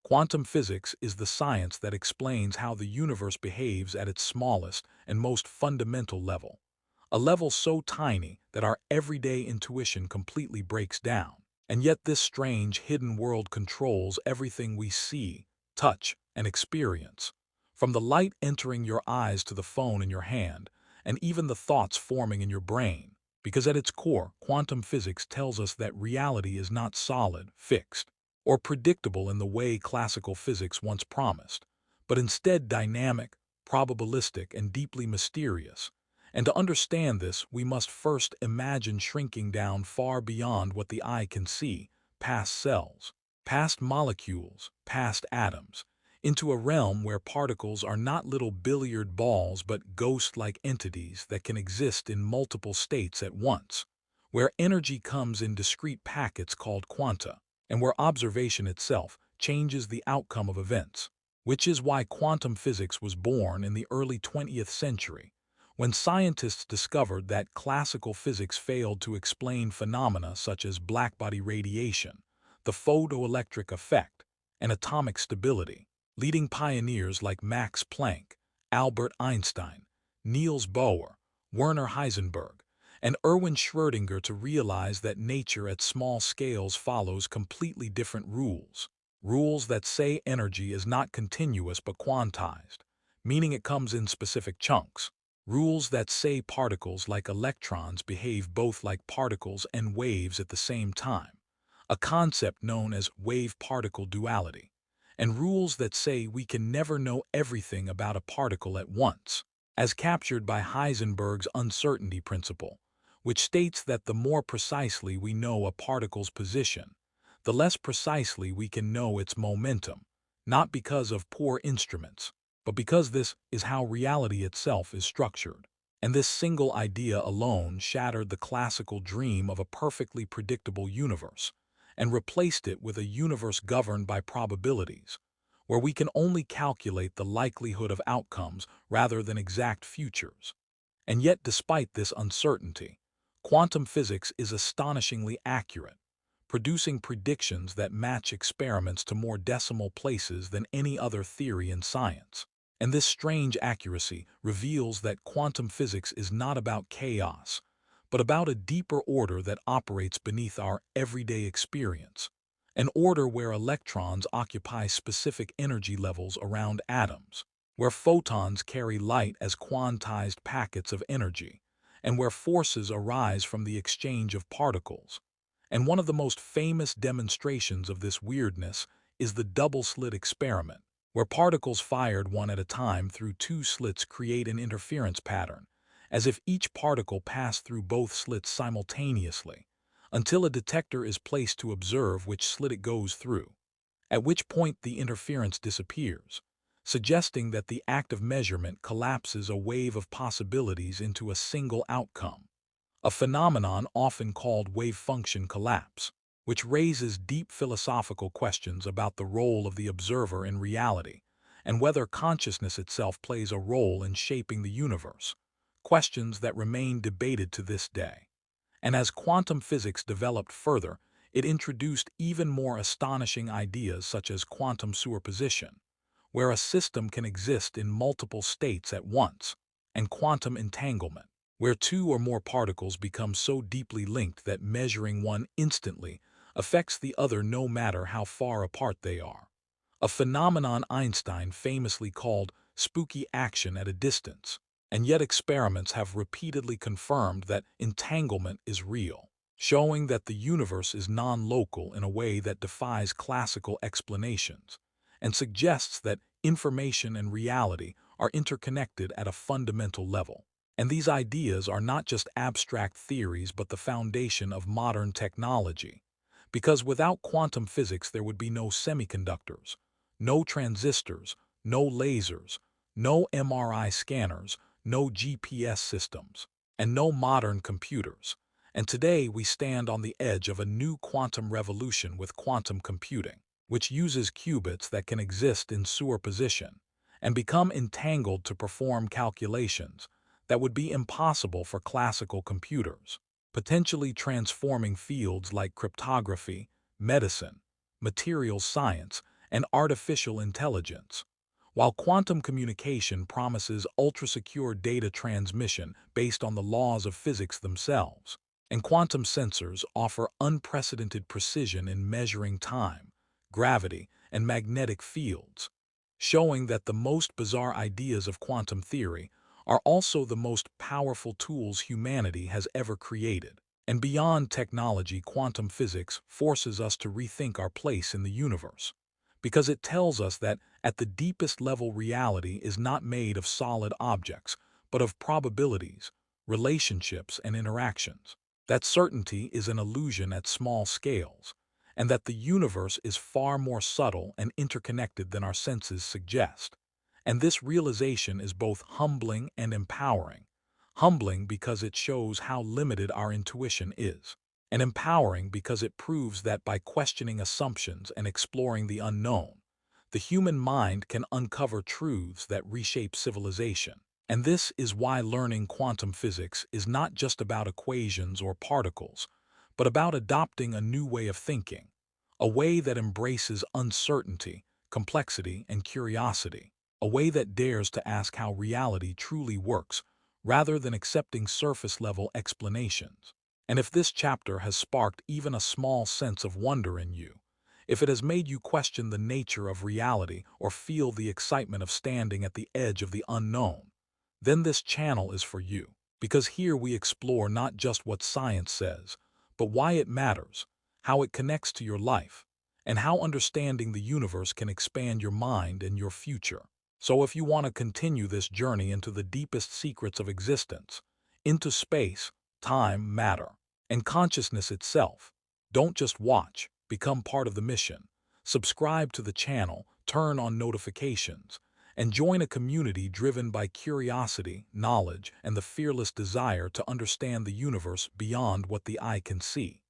Quantum physics is the science that explains how the universe behaves at its smallest and most fundamental level, a level so tiny that our everyday intuition completely breaks down. And yet this strange hidden world controls everything we see, touch, and experience, from the light entering your eyes to the phone in your hand, and even the thoughts forming in your brain. Because at its core, quantum physics tells us that reality is not solid, fixed, or predictable in the way classical physics once promised, but instead dynamic, probabilistic, and deeply mysterious. And to understand this, we must first imagine shrinking down far beyond what the eye can see, past cells, past molecules, past atoms, into a realm where particles are not little billiard balls but ghost-like entities that can exist in multiple states at once, where energy comes in discrete packets called quanta, and where observation itself changes the outcome of events, which is why quantum physics was born in the early 20th century, when scientists discovered that classical physics failed to explain phenomena such as blackbody radiation, the photoelectric effect, and atomic stability, leading pioneers like Max Planck, Albert Einstein, Niels Bohr, Werner Heisenberg, and Erwin Schrödinger to realize that nature at small scales follows completely different rules. Rules that say energy is not continuous but quantized, meaning it comes in specific chunks. Rules that say particles like electrons behave both like particles and waves at the same time, a concept known as wave-particle duality. And rules that say we can never know everything about a particle at once, as captured by Heisenberg's uncertainty principle, which states that the more precisely we know a particle's position, the less precisely we can know its momentum, not because of poor instruments, but because this is how reality itself is structured. And this single idea alone shattered the classical dream of a perfectly predictable universe, and replaced it with a universe governed by probabilities, where we can only calculate the likelihood of outcomes rather than exact futures. And yet, despite this uncertainty, quantum physics is astonishingly accurate, producing predictions that match experiments to more decimal places than any other theory in science. And this strange accuracy reveals that quantum physics is not about chaos, but about a deeper order that operates beneath our everyday experience, an order where electrons occupy specific energy levels around atoms, where photons carry light as quantized packets of energy, and where forces arise from the exchange of particles. And one of the most famous demonstrations of this weirdness is the double-slit experiment, where particles fired one at a time through two slits create an interference pattern, as if each particle passed through both slits simultaneously, until a detector is placed to observe which slit it goes through, at which point the interference disappears, suggesting that the act of measurement collapses a wave of possibilities into a single outcome, a phenomenon often called wave-function collapse, which raises deep philosophical questions about the role of the observer in reality and whether consciousness itself plays a role in shaping the universe, questions that remain debated to this day. And as quantum physics developed further, it introduced even more astonishing ideas such as quantum superposition, where a system can exist in multiple states at once, and quantum entanglement, where two or more particles become so deeply linked that measuring one instantly affects the other no matter how far apart they are, a phenomenon Einstein famously called spooky action at a distance. And yet experiments have repeatedly confirmed that entanglement is real, showing that the universe is non-local in a way that defies classical explanations, and suggests that information and reality are interconnected at a fundamental level. And these ideas are not just abstract theories but the foundation of modern technology, because without quantum physics there would be no semiconductors, no transistors, no lasers, no MRI scanners, no GPS systems, and no modern computers. And today we stand on the edge of a new quantum revolution with quantum computing, which uses qubits that can exist in superposition and become entangled to perform calculations that would be impossible for classical computers, potentially transforming fields like cryptography, medicine, materials science, and artificial intelligence. While quantum communication promises ultra-secure data transmission based on the laws of physics themselves, and quantum sensors offer unprecedented precision in measuring time, gravity, and magnetic fields, showing that the most bizarre ideas of quantum theory are also the most powerful tools humanity has ever created. And beyond technology, quantum physics forces us to rethink our place in the universe, because it tells us that at the deepest level reality is not made of solid objects, but of probabilities, relationships, and interactions. That certainty is an illusion at small scales, and that the universe is far more subtle and interconnected than our senses suggest. And this realization is both humbling and empowering. Humbling because it shows how limited our intuition is, and empowering because it proves that by questioning assumptions and exploring the unknown, the human mind can uncover truths that reshape civilization. And this is why learning quantum physics is not just about equations or particles, but about adopting a new way of thinking, a way that embraces uncertainty, complexity, and curiosity, a way that dares to ask how reality truly works, rather than accepting surface-level explanations. And if this chapter has sparked even a small sense of wonder in you, if it has made you question the nature of reality or feel the excitement of standing at the edge of the unknown, then this channel is for you. Because here we explore not just what science says, but why it matters, how it connects to your life, and how understanding the universe can expand your mind and your future. So if you want to continue this journey into the deepest secrets of existence, into space, time, matter, and consciousness itself, don't just watch, become part of the mission. Subscribe to the channel, turn on notifications, and join a community driven by curiosity, knowledge, and the fearless desire to understand the universe beyond what the eye can see.